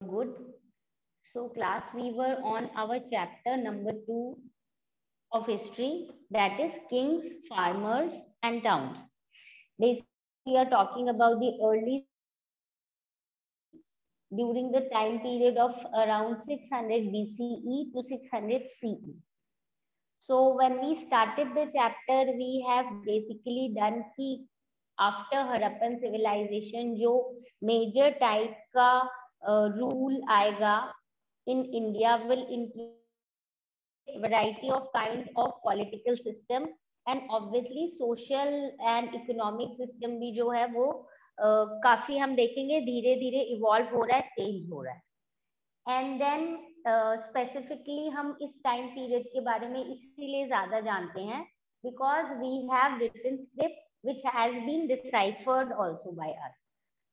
Good. So class, we were on our chapter number 2 of history, that is kings, farmers and towns. Basically, we are talking about the early during the time period of around 600 BCE to 600 CE. So when we started the chapter, we have basically done कि after Harappan civilization जो major type का rule आएगा in India will include variety of kind of political system and obviously social and economic system भी जो है वो काफी हम देखेंगे धीरे धीरे इवॉल्व हो रहा है, चेंज हो रहा है. एंड देन स्पेसिफिकली हम इस टाइम पीरियड के बारे में इसीलिए ज्यादा जानते हैं because we have written script which has been deciphered also by us.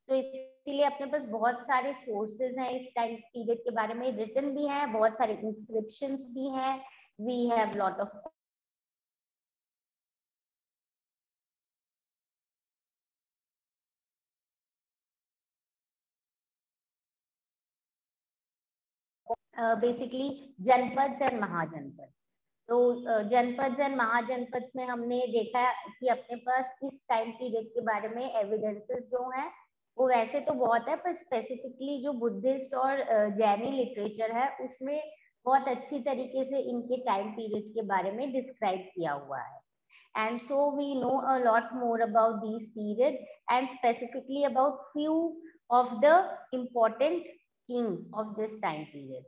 तो इसीलिए अपने पास बहुत सारे सोर्सेज हैं इस टाइम पीरियड के बारे में, रिटन भी हैं, बहुत सारे इंस्क्रिप्शंस भी हैं, we have lot of basically janapada and mahajanapada. तो जनपद एंड महाजनपद में हमने देखा कि अपने पास इस टाइम पीरियड के बारे में एविडेंसेस जो हैं वो वैसे तो बहुत है, पर स्पेसिफिकली जो बुद्धिस्ट और जैनी लिटरेचर है उसमें बहुत अच्छी तरीके से इनके टाइम पीरियड के बारे में डिस्क्राइब किया हुआ है. And so we know a lot more about these periods and specifically about few of the important kings of this time period.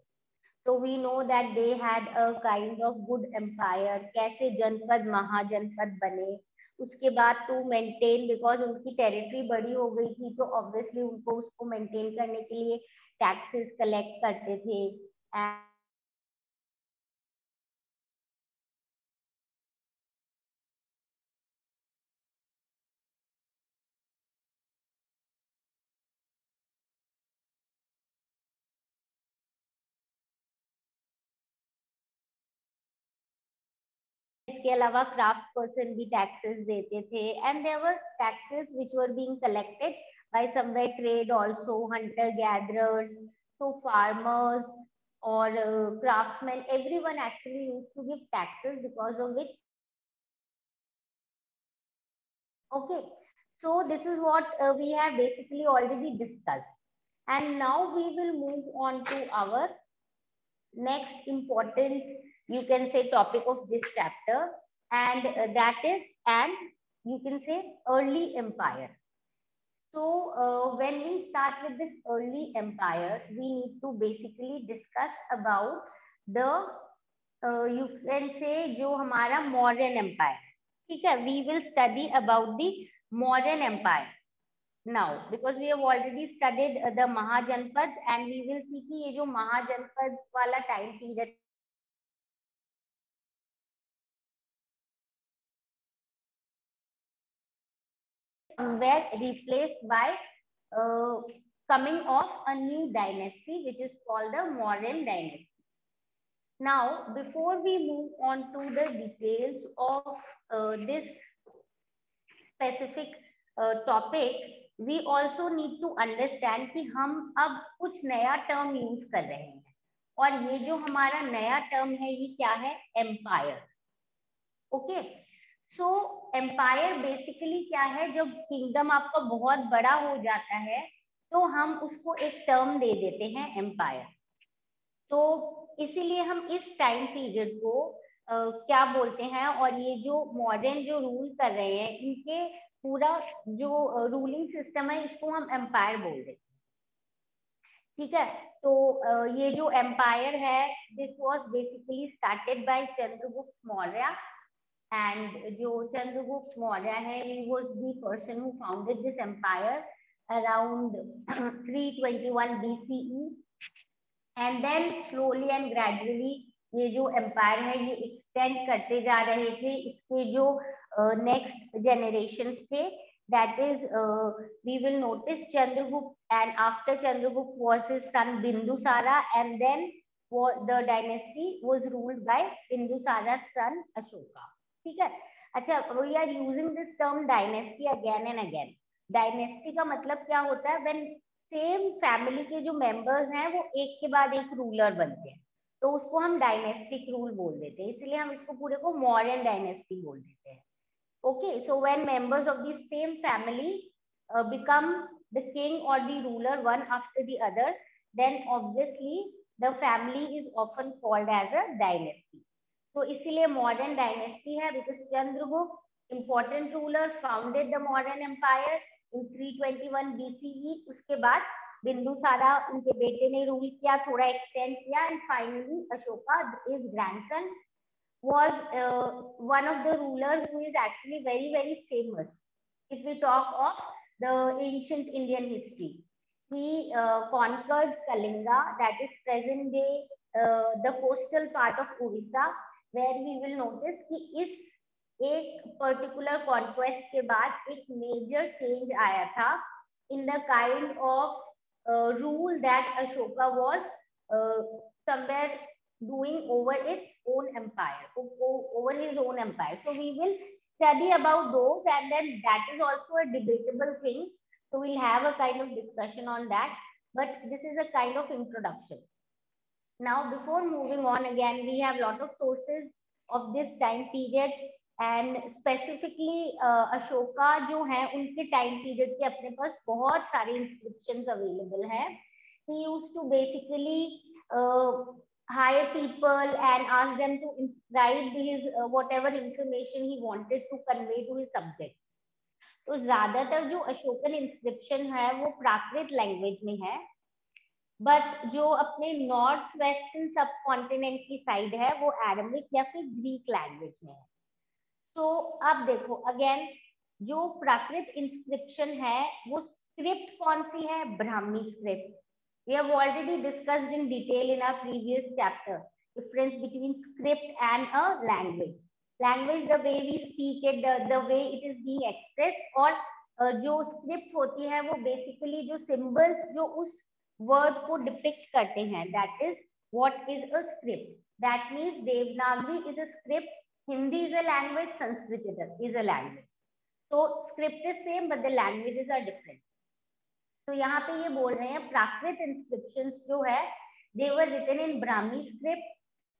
So we know that they had a kind of good empire. कैसे जनपद महाजनपद बने, उसके बाद to maintain because उनकी territory बड़ी हो गई थी तो ऑब्वियसली उनको उसको मेंटेन करने के लिए टैक्सेस कलेक्ट करते थे. इसके अलावा क्राफ्ट पर्सन भी टैक्सेस देते थे and there were taxes which were being collected by somewhere trade also, hunter gatherers, so farmers or craftsmen, everyone actually used to give taxes because of which. Okay, so this is what we have basically already discussed, and now we will move on to our next important, you can say, topic of this chapter, and that is, and you can say, early empire. So when we start with this early empire, we need to basically discuss about the you can say जो हमारा modern empire. ठीक है, we will study about the modern empire now because we have already studied the महाजनपद and we will see कि ये जो महाजनपद वाला time period were replaced by coming of a new dynasty which is called the Mauryan dynasty. Now, before we move on to the details of this specific topic, we also need to understand कि हम अब कुछ नया term use कर रहे हैं और ये जो हमारा नया टर्म है ये क्या है, एम्पायर. ओके, सो एम्पायर बेसिकली क्या है, जब किंगडम आपका बहुत बड़ा हो जाता है तो हम उसको एक टर्म दे देते हैं एम्पायर. तो इसीलिए हम इस टाइम पीरियड को क्या बोलते हैं, और ये जो मॉडर्न जो रूल कर रहे हैं इनके पूरा जो रूलिंग सिस्टम है इसको हम एम्पायर बोल देते हैं. ठीक है, तो ये जो एम्पायर है this was basically started by Chandragupta Maurya. And जो चंद्रगुप्त मौर्य है, he was the person who founded this empire around 321 BCE. And then slowly and gradually ये जो empire है ये extend करते जा रहे थे. इसके जो next generations थे, that is we will notice Chandragupta, and after Chandragupta was his son Bindusara, and then the dynasty was ruled by Bindusara's son Ashoka. ठीक है, अच्छा, we are using this term dynasty again and again. Dynasty का मतलब क्या होता है, when same family के जो मेंबर्स हैं वो एक के बाद एक रूलर बनते हैं, तो उसको हम डायनेस्टिक रूल बोल देते हैं, इसलिए हम इसको पूरे को मौर्यन डायनेस्टी बोल देते हैं. Okay, so when members of the same family become the king or the ruler one after the other, then obviously the family is often called as a dynasty. तो इसीलिए मॉडर्न डायनेस्टी है, because Chandragupta important ruler founded the modern empire in 321 BCE. उसके बाद बिंदुसारा उनके बेटे ने rule किया, थोड़ा एक्सटेंड किया, and finally Ashoka is grandson was one of the rulers who is actually very, very famous. If we talk of the ancient Indian history, he conquered Kalinga, that is present day the coastal part of Orissa, where we will notice कि इस एक particular conquest के बाद एक major change आया था in the kind of rule that Ashoka was somewhere doing over its own empire, over his own empire. So we will study about those, and then that is also a debatable thing. So we'll have a kind of discussion on that. But this is a kind of introduction. Now, before moving on, again, we have a lot of sources of this time period, and specifically Ashoka जो है उनके time period के अपने पास बहुत सारे inscriptions available हैं. He used to basically hire people and ask them to inscribe his whatever information he wanted to convey to his subject. तो ज्यादातर जो अशोकन इंस्क्रिप्शन है वो प्राकृत लैंग्वेज में है, बट जो अपने नॉर्थ वेस्टर्न सब कॉन्टिनेंट की साइड है वो एरामिक या फिर ग्रीक लैंग्वेज में है. तो अब देखो अगेन, जो प्राकृत इंस्क्रिप्शन है वो स्क्रिप्ट कौन सी है? Brahmi script. We have already discussed in detail in our previous chapter difference between script and a language. Language, the way we speak it, the way it is being expressed, और जो script होती है वो basically जो symbols जो उस word को depict करते हैं, that is what is a script. That means Devanagari is a script, Hindi is a language, Sanskrit is a language. So script is same but the languages are different. तो यहाँ पे ये बोल रहे हैं प्राकृत इंस्क्रिप्शंस जो है they were written in Brahmi script.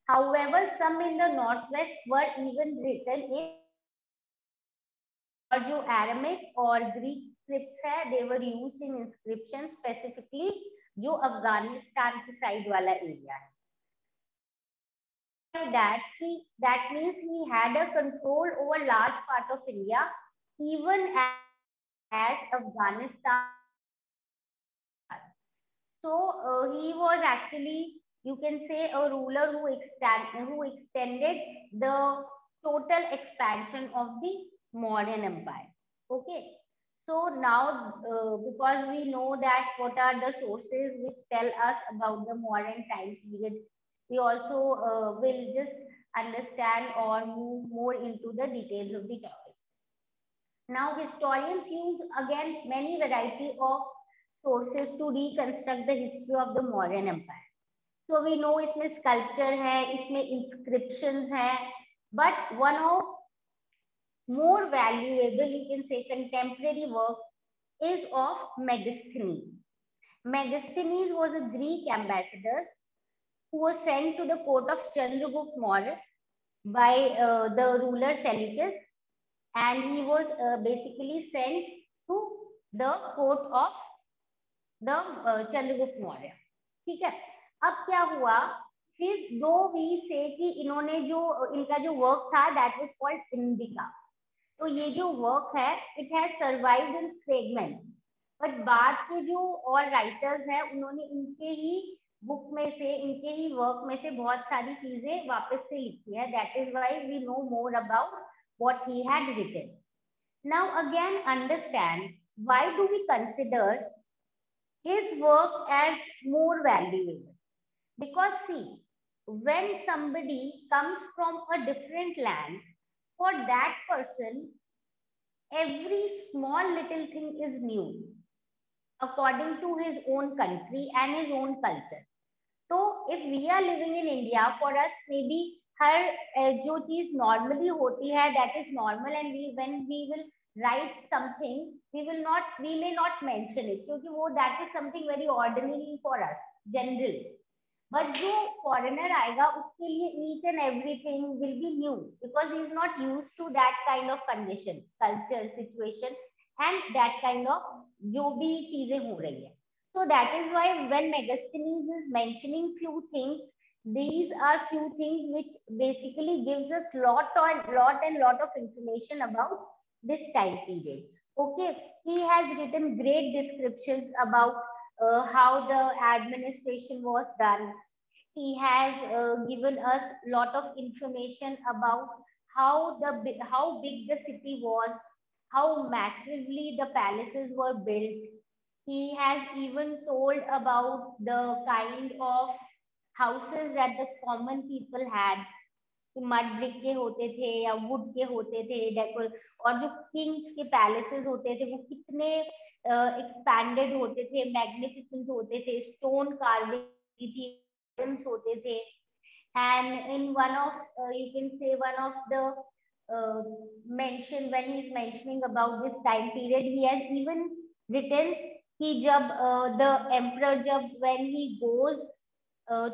However, some in the northwest were even written in, और जो Aramaic और Greek scripts है they were used in inscription, specifically जो अफगानिस्तान की साइड वाला एरिया है. That means he had a control over large part of India, even as Afghanistan. So he was actually, you can say, a ruler who extended the total expansion of the Mauryan Empire. Okay. So now, because we know that what are the sources which tell us about the Mauryan time period, we also will just understand or move more into the details of the topic. Now, historians use again many variety of sources to reconstruct the history of the Mauryan Empire. So we know इसमें sculpture है, इसमें inscriptions है, but one of more valuable, you can say, contemporary work is of Megasthenes. Megasthenes was a Greek ambassador who was sent to the court of Chandragupta Maurya by the ruler Seleucus, and he was basically sent to the court of the Chandragupta Maurya. ठीक है. अब क्या हुआ, फिर दो we से कि इन्होंने जो इनका जो वर्क था दैट वाज कॉल्ड इंडिका. तो ये जो वर्क है it has survived in fragment, but बाद के जो और राइटर्स हैं उन्होंने इनके ही बुक में से, इनके ही वर्क में से बहुत सारी चीजें वापस से लिखी है. That is why we know more about what he had written. Now again understand why do we consider his work as more valuable. Because see, when somebody comes from a different land, for that person, every small little thing is new according to his own country and his own culture. So if we are living in India, for us maybe हर जो चीज normally होती है that is normal, and when we will write something, we may not mention it क्योंकि वो that is something very ordinary for us, general. But जो foreigner आएगा उसके लिए each and everything will be new because he is not used to that kind of condition, culture, situation and that kind of जो भी चीजें हो रही है. So that is why when Megasthenes is mentioning few things, these are few things which basically gives us lot of information about this time period. Okay, he has written great descriptions about how the administration was done. He has given us lot of information about how big the city was, how massively the palaces were built. He has even told about the kind of houses that the common people had. Mud brick के होते थे या would के होते थे decor, और जो Kings के पैलेसेस होते थे वो कितने एक्सपैंडेड होते थे, मैग्निफिसेंट होते थे, स्टोन कार्विंग थी, होते थे. And in one of you can say one of the mention when he is mentioning about this time period, he has even written कि जब the emperor जब when he goes uh,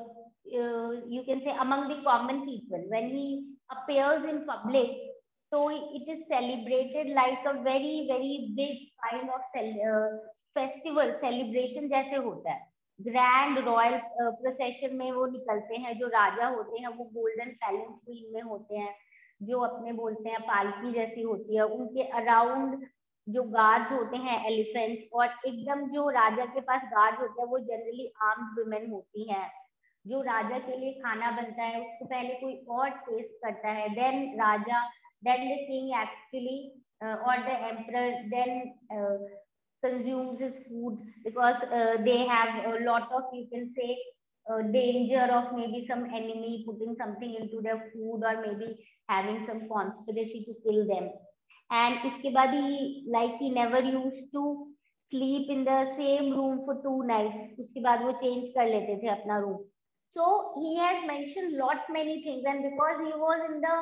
you can say among the common people, when he appears in public, so it is celebrated like a very big kind of festival celebration जैसे होता है. Grand royal procession में वो निकलते हैं, जो राजा होते हैं वो गोल्डन पैलेस क्वीन में होते हैं, जो अपने बोलते हैं पालकी जैसी होती है, उनके अराउंड जो गार्ड्स होते हैं एलिफेंट्स, और एकदम जो राजा के पास गार्ड होते हैं वो जनरली आर्म्ड वुमेन होती हैं. जो राजा के लिए खाना बनता है उसको पहले कोई और टेस्ट करता है, then raja, then the king actually or the emperor then consumes his food because they have a lot of, you can say, danger of maybe some enemy putting something into their food or maybe having some conspiracy to kill them. And uske baad he, like he never used to sleep in the same room for 2 nights, uske baad wo change kar lete the apna room. So he has mentioned lot many things, and because he was in the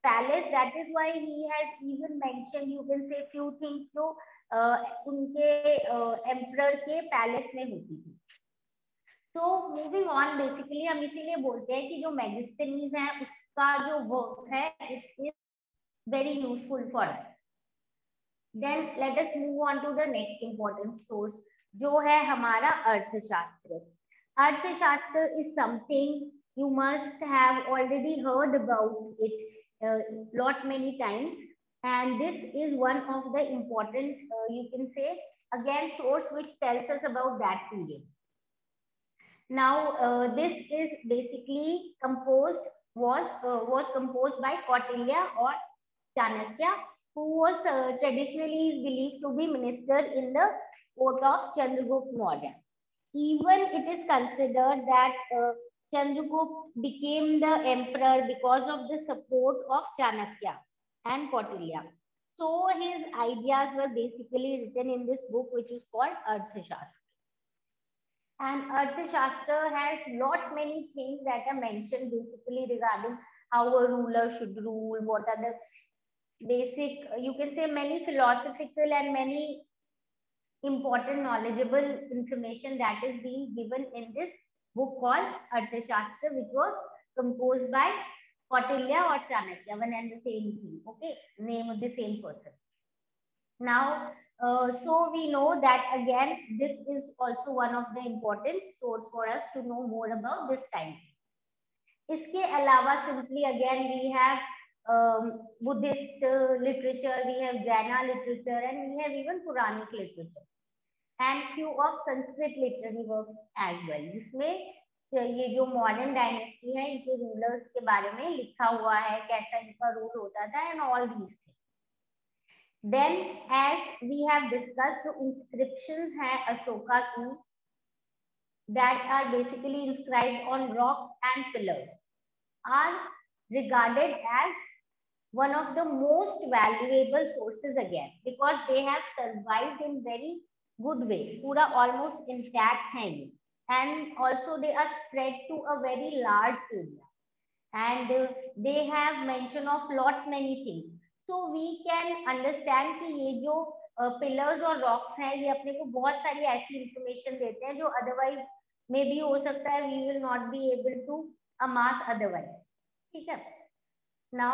palace, that is why he has even mentioned, you can say, few things जो उनके emperor के palace में होती थी. So moving on, basically हम इसीलिए बोलते हैं कि जो मेगास्थनीज है उसका जो वर्क है it is very useful for us. Then let us move on to the next important source जो है हमारा अर्थशास्त्र. अर्थशास्त्र is something you must have already heard about it lot many times, and this is one of the important you can say again source which tells us about that period. Now this is basically was composed by Kautilya or Chanakya, who was traditionally believed to be minister in the court of Chandragupta Maurya. Even it is considered that Chandragupta became the emperor because of the support of Chanakya and Kautilya. So his ideas were basically written in this book which is called Arthashastra. And Arthashastra has lot many things that are mentioned basically regarding how a ruler should rule, what are the basic, you can say, many philosophical and many important knowledgeable information that is being given in this book called Arthashastra, which was composed by Kautilya or Chanakya, one and the same thing, okay, name of the same person. Now so we know that again this is also one of the important source for us to know more about this time. इसके अलावा simply again we have Buddhist literature, we have Jaina literature, and we have even Puranic literature and few of Sanskrit literary works as well, जिसमें ये जो modern dynasty है इनके rulers के बारे में लिखा हुआ है, कैसा इनका रूल होता था and all these things. Then as we have discussed, जो इंस्क्रिप्शंस हैं अशोका की that are basically inscribed on rock and pillars are regarded as one of the most valuable sources again because they have survived in very good way, पूरा almost intact है ये, and also they are spread to a very large area, and they have mention of lot many things. So we can understand कि ये जो pillars और rocks हैं ये अपने को बहुत सारी ऐसी इंफॉर्मेशन देते हैं जो अदरवाइज मे भी हो सकता है we will not be able to amass otherwise. ठीक है. Now,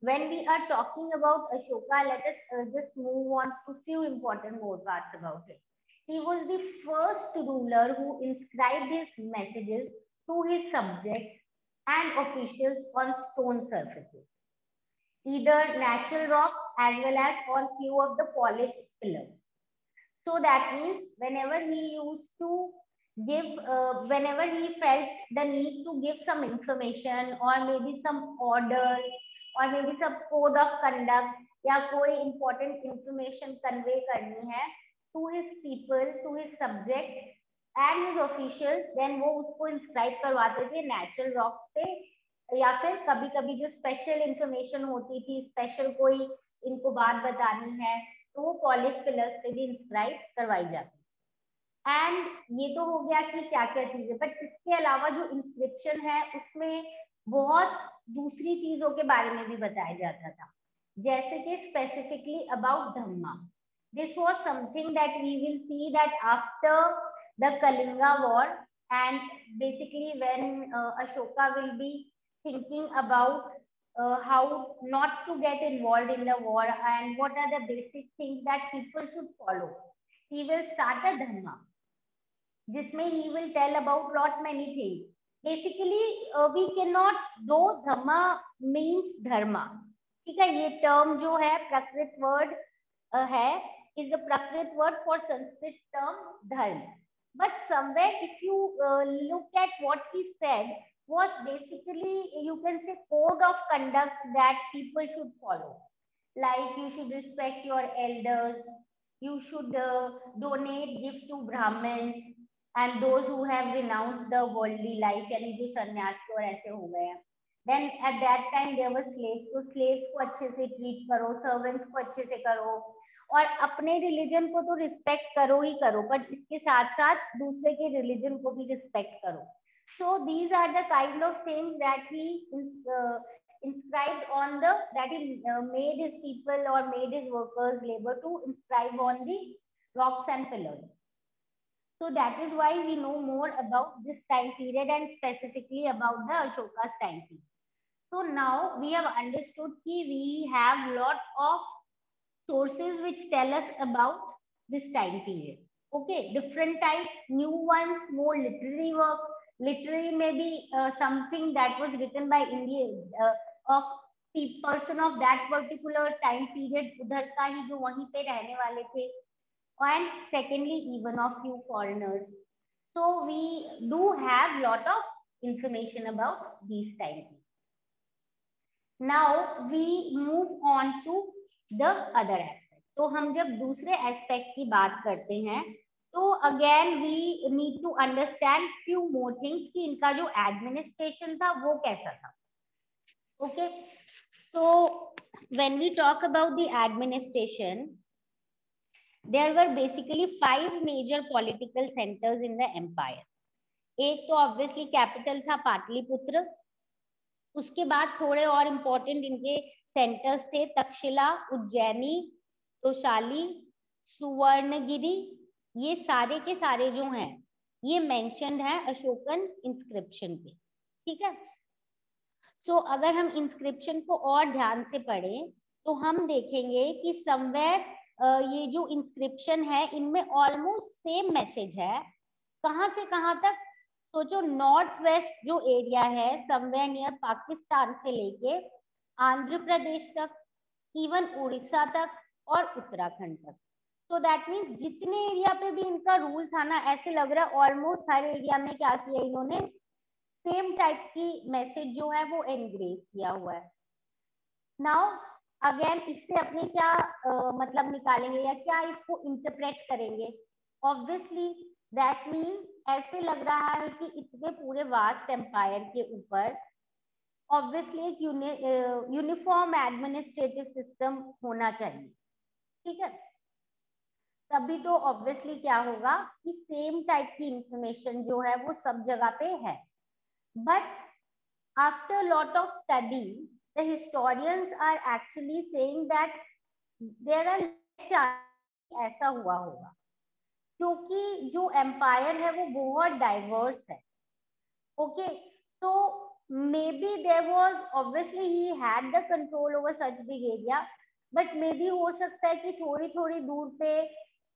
when we are talking about Ashoka, let us just move on to few important more parts about it. He was the first ruler who inscribed his messages to his subjects and officials on stone surfaces, either natural rocks as well as on few of the polished pillars. So that means whenever he used to give, whenever he felt the need to give some information or maybe some order or maybe some code of conduct या कोई important information convey करनी है to his people, to his subject and his officials, then वो उसको inscribe करवाते थे natural rock पे या फिर कभी कभी जो स्पेशल इंफॉर्मेशन होती थी, स्पेशल कोई इनको बात बतानी है तो वो पॉलिश पिलर्स पे भी इंस्क्राइब करवाई जाती. एंड ये तो हो गया कि क्या क्या चीजें, बट इसके अलावा जो इंस्क्रिप्शन है उसमें बहुत दूसरी चीजों के बारे में भी बताया जाता था, जैसे कि specifically about dhamma. This was something that we will see that after the Kalinga war and basically when Ashoka will be thinking about how not to get involved in the war and what are the basic things that people should follow. He will start a dhamma. जिसमें he will tell about lot many things. Basically we cannot, though dhamma means dharma. ठीक है, ये term जो है प्राकृत word है, is the prakrit word for Sanskrit term dharma. But somewhere if you look at what he said was basically, you can say, code of conduct that people should follow. Like you should respect your elders, you should donate gift to Brahmins and those who have renounced the worldly life, यानी जो सन्यासी और ऐसे हो गए हैं. Then at that time there were slaves, तो slaves को अच्छे से treat करो, servants को अच्छे से करो और अपने रिलीजन को तो रिस्पेक्ट करो ही करो, बट इसके साथ साथ दूसरे के रिलीजन को भी रिस्पेक्ट करो. So these are the kind of things that he inscribed on the, that he made his people or made his workers labor to inscribe on the rocks and pillars. So that is why we know more about this time period and specifically about the Ashoka's time period. So now we have understood that we have lot of sources which tell us about this time period. Okay, different types, new ones, more literary work. Literary may be something that was written by Indians of person of that particular time period, उधर का ही जो वहीं पे रहने वाले थे. And secondly, even of few foreigners. So we do have lot of information about these time periods. Now we move on to the other aspect. तो हम जब दूसरे aspect की बात करते हैं तो again we need to understand few more things कि इनका जो administration था वो कैसा था. Okay, so when we talk about the administration, there were basically 5 major political centers in the empire. एक तो obviously capital था पाटलिपुत्र, उसके बाद थोड़े और important इनके centers थे तक्षशिला, उज्जैनी, तोशाली, सुवर्णगिरी. ये सारे के सारे जो हैं ये मेंशन्ड है अशोकन इंस्क्रिप्शन पे. ठीक है. सो अगर हम इंस्क्रिप्शन को और ध्यान से पढ़ें तो हम देखेंगे कि समवेयर ये जो इंस्क्रिप्शन है इनमें ऑलमोस्ट सेम मैसेज है. कहाँ से कहाँ तक? सोचो, नॉर्थ वेस्ट जो एरिया है समवेयर नियर पाकिस्तान से लेके आंध्र प्रदेश तक, इवन उड़ीसा तक और उत्तराखंड तक. सो दैट मीन्स जितने एरिया पे भी इनका रूल था ना, ऐसे लग रहा है ऑलमोस्ट हर एरिया में क्या किया इन्होंने, सेम टाइप की मैसेज जो है वो एनग्रेव किया हुआ है. नाउ अगेन इससे अपने क्या मतलब निकालेंगे या क्या इसको इंटरप्रेट करेंगे? ऑब्वियसली दैट मीन्स ऐसे लग रहा है कि इतने पूरे वास्ट एम्पायर के ऊपर ऑब्वियसली एक यूनिफॉर्म एडमिनिस्ट्रेटिव सिस्टम होना चाहिए. ठीक है. तभी तो ऑब्वियसली क्या होगा कि सेम टाइप की इंफॉर्मेशन जो है वो सब जगह पे है. But after lot of study the historians are actually saying that there are less chances ऐसा हुआ होगा, क्योंकि जो एम्पायर है वो बहुत डाइवर्स है. ओके, तो maybe there was, obviously he had the control over such big area, but maybe हो सकता है कि थोड़ी थोड़ी दूर पे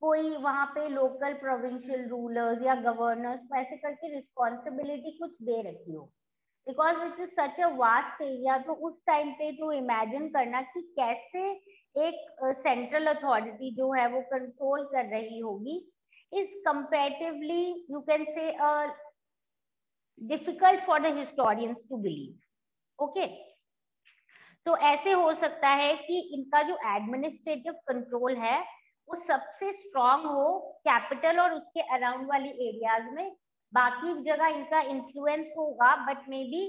कोई वहां पे लोकल प्रोविंशियल रूलर्स या गवर्नर्स को ऐसे करके रिस्पॉन्सिबिलिटी कुछ दे रखी हो, because it is such a vast area. तो उस टाइम पे तो इमेजिन करना कि कैसे एक सेंट्रल अथॉरिटी जो है वो कंट्रोल कर रही होगी is comparatively you can say difficult for the historians to believe. Okay, तो ऐसे हो सकता है कि इनका जो एडमिनिस्ट्रेटिव कंट्रोल है वो सबसे स्ट्रांग हो कैपिटल और उसके अराउंड वाली एरियाज में. बाकी जगह इनका इन्फ्लुएंस होगा बट मे बी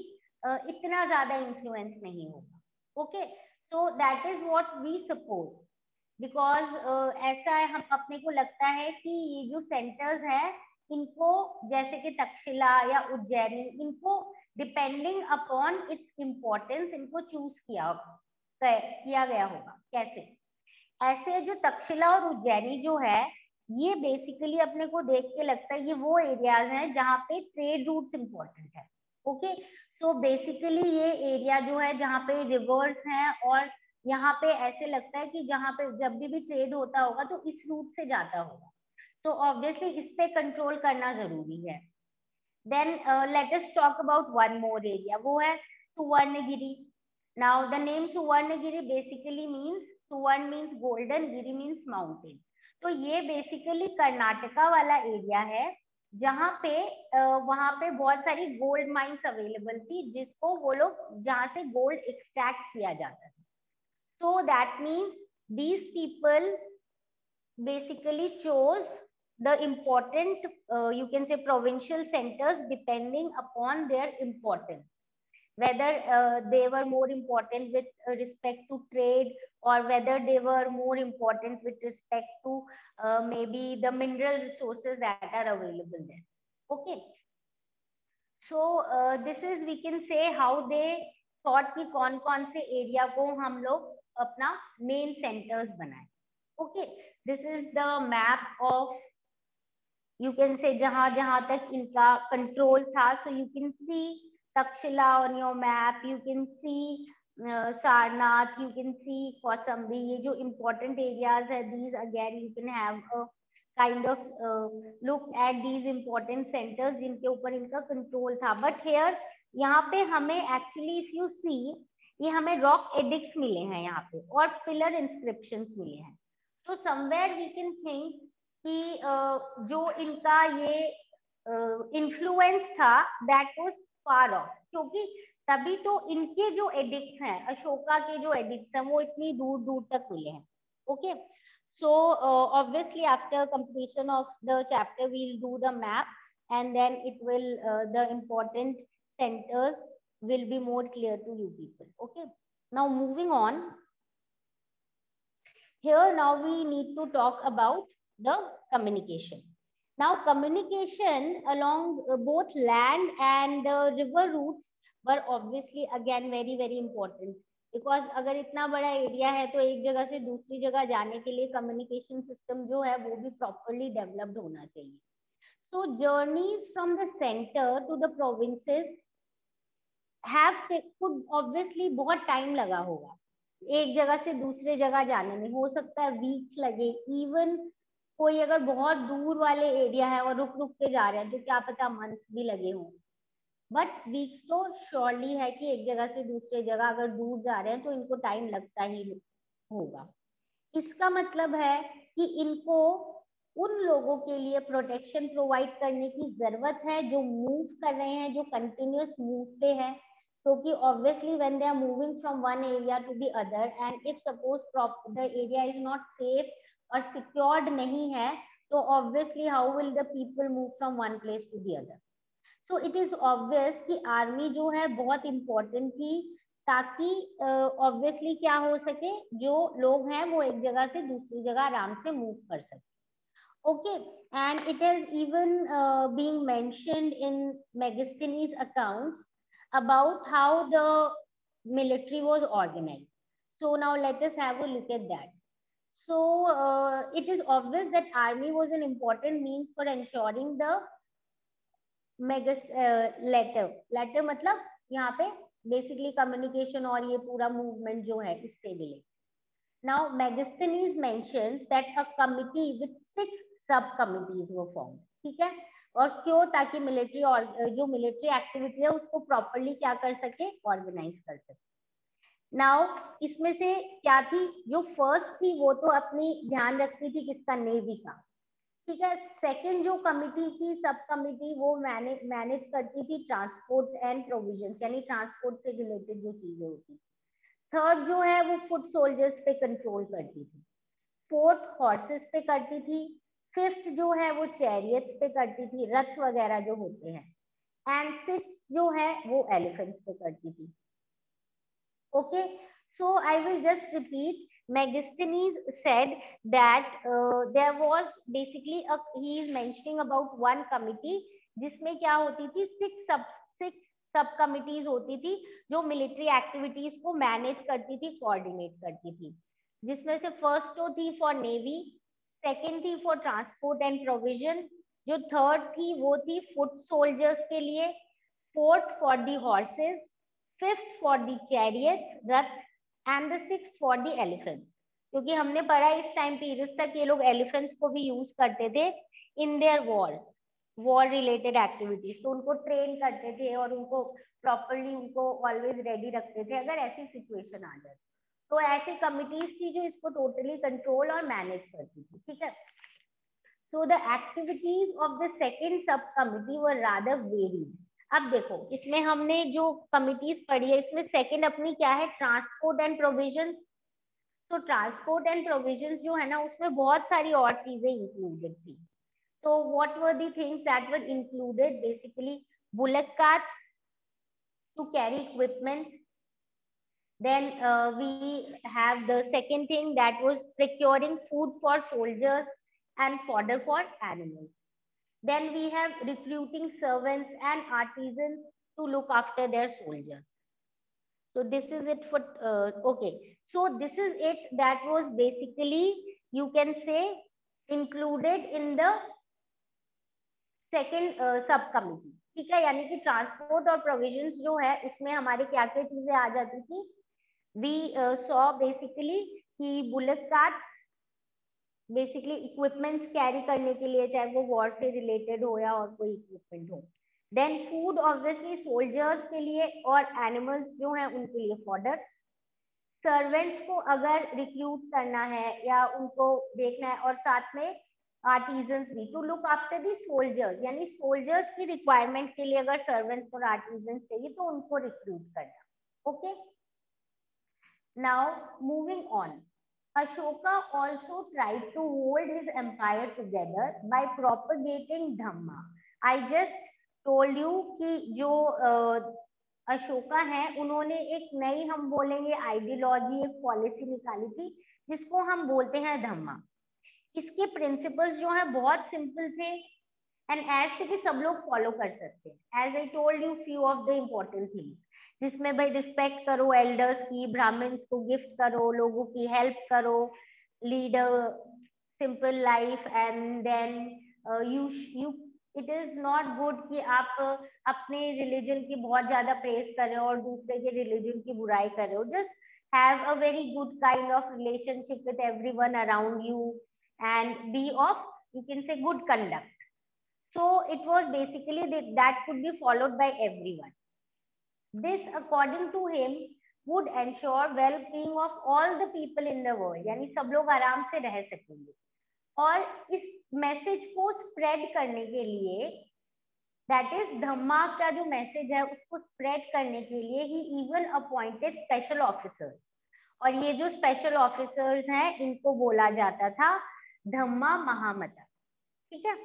इतना ज्यादा इन्फ्लुएंस नहीं होगा. Okay, so that is what we suppose, because ऐसा है, हम अपने को लगता है कि ये जो सेंटर्स हैं इनको, जैसे कि तक्षशिला या उज्जैनी, इनको डिपेंडिंग अपॉन इट्स इम्पोर्टेंस इनको चूज किया गया होगा. कैसे? ऐसे जो तक्षशिला और उज्जैनी जो है ये बेसिकली अपने को देख के लगता है ये वो एरियाज हैं जहाँ पे ट्रेड रूट्स इम्पोर्टेंट है. ओके, सो बेसिकली ये एरिया जो है जहाँ पे रिवर्स हैं और यहाँ पे ऐसे लगता है कि जहाँ पे जब भी ट्रेड होता होगा तो इस रूट से जाता होगा, तो ऑब्वियसली इस पे कंट्रोल करना जरूरी है. Then let us talk about one more area, वो है Suvarnagiri. Now the name Suvarnagiri basically means, suvarna means golden, giri means mountain. तो ये बेसिकली कर्नाटका वाला एरिया है जहाँ पे वहां पे बहुत सारी गोल्ड माइंस अवेलेबल थी जिसको वो लोग, जहाँ से गोल्ड एक्सट्रैक्ट किया जाता था. So that means these people basically chose the important, you can say provincial centers depending upon their importance. Whether they were more important with respect to trade, or whether they were more important with respect to maybe the mineral resources that are available there. Okay. So this is, we can say, how they thought कि कौन कौन से area को हम लोग अपना main centres बनाए. Okay, this is the map of, you can से, जहां जहां तक इनका कंट्रोल था. So you can see Takshashila on your map, you can see Sarnath, you can see Kosambi. ये जो इम्पोर्टेंट एरियाज है, these again you can have a kind of look at these important centres जिनके ऊपर इनका कंट्रोल था. बट हेयर यहाँ पे हमें एक्चुअली, इफ यू सी, ये हमें रॉक एडिक्ट्स मिले हैं यहाँ पे और पिलर इंस्क्रिप्शंस मिले हैं. तो समवेयर वी कैन थिंक कि जो इनका ये इन्फ्लुएंस था दैट वाज फार ऑफ, क्योंकि तभी तो इनके जो एडिक्ट्स हैं, अशोका के जो एडिक्ट्स हैं, वो इतनी दूर दूर तक मिले हैं. Okay, so obviously after completion of the chapter we'll do the map, and then it will the important centers will be more clear to you people. Okay, now moving on, here now we need to talk about the communication. Now communication along both land and river routes were obviously again very very important, because अगर इतना बड़ा area है तो एक जगह से दूसरी जगह जाने के लिए कम्युनिकेशन सिस्टम जो है वो भी प्रॉपरली डेवलप्ड होना चाहिए. So journeys from the centre to the provinces could obviously बहुत टाइम लगा होगा एक जगह से दूसरे जगह जाने में. हो सकता है वीक्स लगे, इवन कोई अगर बहुत दूर वाले एरिया है और रुक रुक के जा रहे हैं तो क्या पता मंथ्स भी लगे हों. बट वीक्स तो श्योरली है कि एक जगह से दूसरे जगह अगर दूर जा रहे हैं तो इनको टाइम लगता ही होगा. इसका मतलब है कि इनको उन लोगों के लिए प्रोटेक्शन प्रोवाइड करने की जरूरत है जो मूव कर रहे हैं, जो कंटिन्यूअस मूव पे है. क्योंकि obviously when they are moving from one area to the other, and if suppose the area is not safe और सिक्योर्ड नहीं है, तो obviously how will the people move from one place to the other. So it is obvious कि army जो है बहुत important थी, ताकि ऑब्वियसली क्या हो सके, जो लोग हैं वो एक जगह से दूसरी जगह आराम से मूव कर सके. Okay, and it is even being mentioned in Megasthenes accounts about how the military was organized. So now let us have a look at that. So it is obvious that army was an important means for ensuring the letter मतलब यहाँ पे basically communication और ये पूरा movement जो है इससे भी। Now Megasthenes mentions that a committee with 6 सब कमिटीज वर फॉर्म, ठीक है। और क्यों? ताकि मिलिट्री और जो मिलिट्री एक्टिविटी है उसको प्रॉपरली क्या कर सके, ऑर्गेनाइज कर सके। नाउ इसमें से क्या थी, जो फर्स्ट थी वो तो अपनी ध्यान रखती थी किसका, नेवी का, ठीक है। सेकंड जो कमिटी थी, सब कमिटी, वो मैनेज करती थी ट्रांसपोर्ट एंड प्रोविजंस, यानी ट्रांसपोर्ट से रिलेटेड जो चीजें होती। थर्ड जो है वो फुट सोल्जर्स पे कंट्रोल करती थी। फोर्थ हॉर्सेस पे करती थी। फिफ्थ जो है वो चैरियट्स पे करती थी, रथ वगैरह जो होते हैं। एंड सिक्स जो है वो एलिफेंट्स पे करती थी। Okay, so I will just repeat. Megasthenes said that there was basically he is mentioning about one committee जिसमें क्या होती थी, six सब कमिटीज होती थी जो मिलिट्री एक्टिविटीज को मैनेज करती थी, कोऑर्डिनेट करती थी। जिसमें से फर्स्ट तो थी फॉर नेवी, सेकंड थी फॉर ट्रांसपोर्ट एंड प्रोविजन, जो थर्ड थी वो थी फुट सोल्जर्स के लिए, fourth for the horses, fifth for the chariots रथ, and the sixth for the elephants. क्योंकि हमने पढ़ा इस टाइम पीरियड तक ये लोग एलिफेंट्स को भी यूज करते थे in their Wars, war related activities. तो उनको ट्रेन करते थे और उनको प्रॉपरली उनको ऑलवेज रेडी रखते थे अगर ऐसी सिचुएशन आ जाए। तो ऐसी कमिटीज थी जो इसको टोटली कंट्रोल और मैनेज करती थी, ठीक है। So the activities of the second सब कमिटी वर रादर वेरीड। अब देखो इसमें हमने जो कमिटीज पढ़ी है इसमें सेकंड अपनी क्या है, ट्रांसपोर्ट एंड प्रोविजन। तो ट्रांसपोर्ट एंड प्रोविजन जो है ना उसमें बहुत सारी और चीजें इंक्लूडेड थी। तो what were the things that were included, basically bullet carts to carry equipment. Then we have the second thing that was procuring food for soldiers and fodder for animals. Then we have recruiting servants and artisans to look after their soldiers. So this is it for, okay. So this is it that was basically, you can say, included in the second subcommittee, ठीक है। यानी कि transport और provisions जो है उसमें हमारे क्या क्या चीजें आ जाती थी। We saw basically कि bullet cart basically equipments carry करने के लिए, चाहे वो वॉर से रिलेटेड हो या और कोई इक्विपमेंट हो। देन फूड ऑब्वियसली सोल्जर्स के लिए, और एनिमल्स जो हैं उनके लिए फॉडर। सर्वेंट्स को अगर रिक्रूट करना है या उनको देखना है, और साथ में आर्टिजन्स भी, to look after the soldiers, यानी सोल्जर्स की रिक्वायरमेंट के लिए अगर सर्वेंट्स और आर्टिजन्स चाहिए तो उनको रिक्रूट करना। Okay, now moving on. Ashoka also tried to hold his empire together by propagating Dhamma. I just told you कि जो अशोका है उन्होंने एक नई, हम बोलेंगे आइडियोलॉजी, एक पॉलिसी निकाली थी जिसको हम बोलते हैं धम्मा। इसके प्रिंसिपल्स जो है बहुत सिंपल थे एंड एज से कि सब लोग फॉलो कर सकते हैं। As I told you few of the important things, जिसमें भाई रिस्पेक्ट करो एल्डर्स की, ब्राह्मण्स को गिफ्ट करो, लोगों की हेल्प करो, lead a simple life, and then you it is not good कि आप अपने रिलीजन की बहुत ज्यादा प्रेस कर रहे हो और दूसरे के रिलीजन की बुराई कर रहे हो। Just have a very good kind of relationship with everyone around you and be of, you can say, good conduct. So it was basically that could be followed by everyone. This, according to him, would ensure well-being of all the people in the world. यानी सब लोग आराम से रह सकेंगे। और इस message को स्प्रेड करने के लिए, दैट इज धम्मा का जो मैसेज है उसको स्प्रेड करने के लिए, ही इवन अपॉइंटेड स्पेशल ऑफिसर्स। और ये जो स्पेशल ऑफिसर्स हैं इनको बोला जाता था धम्मा महामता, ठीक है।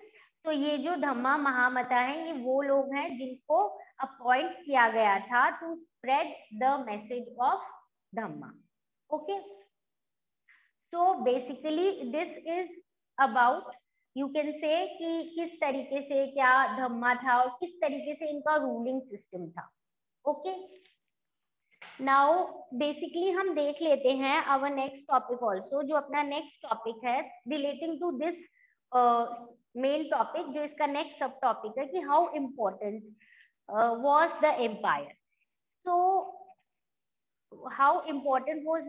तो ये जो धम्मा महामता है ये वो लोग हैं जिनको अपॉइंट किया गया था to spread the message of dhamma. Okay, so basically this is about, you can say कि किस तरीके से क्या धम्मा था और किस तरीके से इनका रूलिंग सिस्टम था। ओके, नाउ बेसिकली हम देख लेते हैं आवर नेक्स्ट टॉपिक ऑल्सो, जो अपना नेक्स्ट टॉपिक है relating to this main topic, जो इसका नेक्स्ट सब टॉपिक है कि how important was the empire. So how important was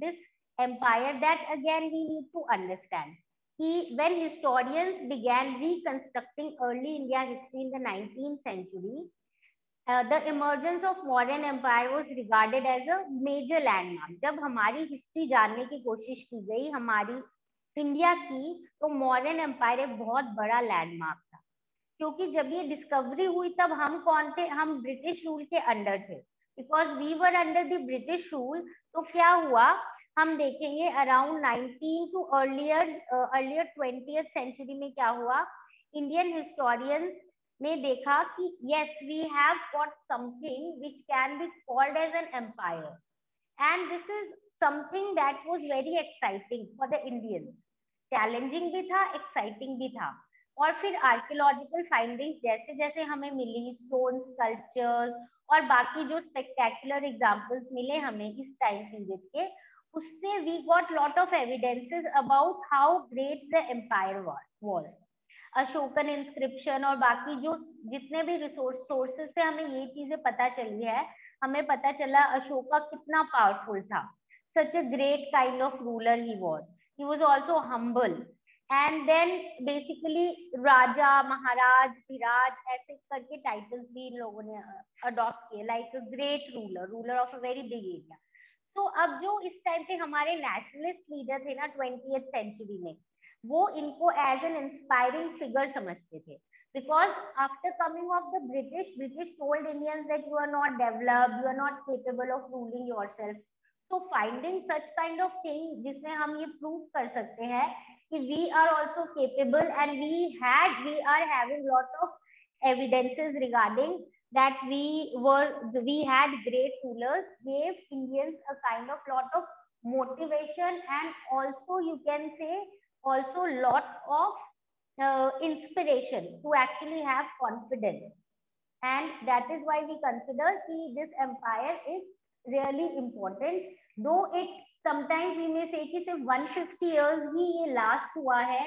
this empire, that again we need to understand. When historians began reconstructing early India history in the 19th century, the emergence of modern empire was regarded as a major landmark. जब हमारी history जानने की कोशिश की गई हमारी India की, तो मॉडर्न एम्पायर एक बहुत बड़ा लैंडमार्क था. क्योंकि जब ये डिस्कवरी हुई तब हम कौन थे, हम ब्रिटिश रूल के अंडर थे, because we were under the British rule. तो क्या हुआ, हम देखेंगे around 19 to earlier 20th century में क्या हुआ. इंडियन हिस्टोरियंस ने देखा कि yes we have got something which can be called as an empire, and this is something that was very exciting for the Indians. Challenging भी था, exciting भी था. और फिर आर्कियोलॉजिकल फाइंडिंग्स जैसे जैसे हमें मिली, स्टोन स्कल्पचर्स और बाकी जो स्पेक्टेकुलर एग्जांपल्स मिले हमें इस टाइम पीरियड के, उससे we got lot of evidences about how great the empire was. Ashokan inscription और बाकी जो जितने भी सोर्सेस से हमें ये चीजें पता चली है, हमें पता चला अशोका कितना पावरफुल था. Such a great kind of ruler he was also humble. And then basically राजा, महाराज, विराज ऐसे करके टाइटल्स भी इन लोगों ने अडॉप्ट किए, like great ruler of a very big area. तो अब जो इस टाइम पे हमारे नेशनलिस्ट लीडर थे ना 20th सेंचुरी में, वो इनको एज एन इंस्पायरिंग फिगर समझते थे. Because after coming of the British told Indians that you are not developed, you are not capable of ruling yourself. तो finding such kind of thing जिसमें हम ये prove कर सकते हैं कि we are also capable, and we are having lot of evidences regarding that we had great rulers, gave Indians a kind of lot of motivation, and also you can say also lot of inspiration to actually have confidence. And that is why we consider this empire is really important, though it sometimes we may say कि सिर्फ 150 years ही ये last हुआ है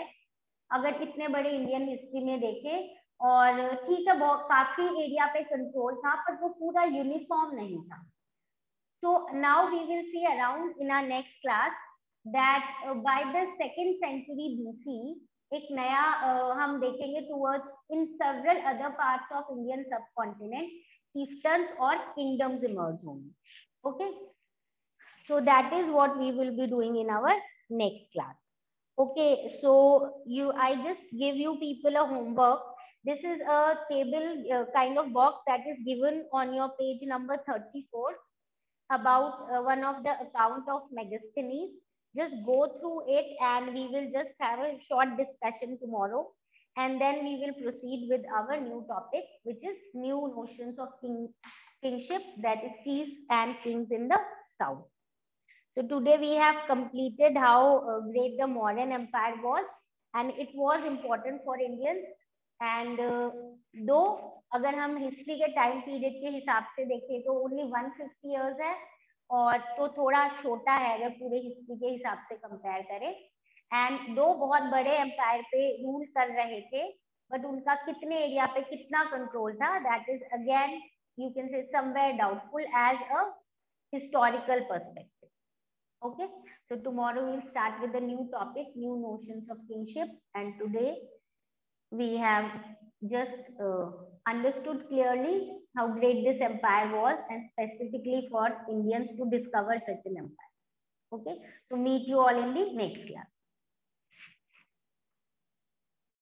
अगर इतने बड़े Indian history में देखें. और ठीक है, बहुत काफी एरिया पे कंट्रोल था, पर वो पूरा यूनिफॉर्म नहीं था. So now we will see around in our next class that by the 2nd century BC एक नया हम देखेंगे towards in several other parts of Indian subcontinent chieftains और kingdoms emerge होंगे. Okay, so that is what we will be doing in our next class. Okay, so I just give you people a homework. This is a table kind of box that is given on your page number 34 about one of the account of Megasthenes. Just go through it and we will just have a short discussion tomorrow, and then we will proceed with our new topic, which is new notions of kingship, that is chiefs and kings in the south. So today we have completed how great the modern empire was, and it was important for Indians. And though अगर हम history के time period के हिसाब से देखें तो only 150 years है, और तो थोड़ा छोटा है अगर पूरे हिस्ट्री के हिसाब से कंपेयर करें. एंड दो बहुत बड़े एम्पायर पे रूल कर रहे थे, बट उनका कितने एरिया पे कितना कंट्रोल था, that is again you can say somewhere doubtful as a historical perspective. Okay, so tomorrow we'll start with a new topic, new notions of kingship, and today we have just understood clearly how great this empire was, and specifically for Indians to discover such an empire. Okay, so meet you all in the next class.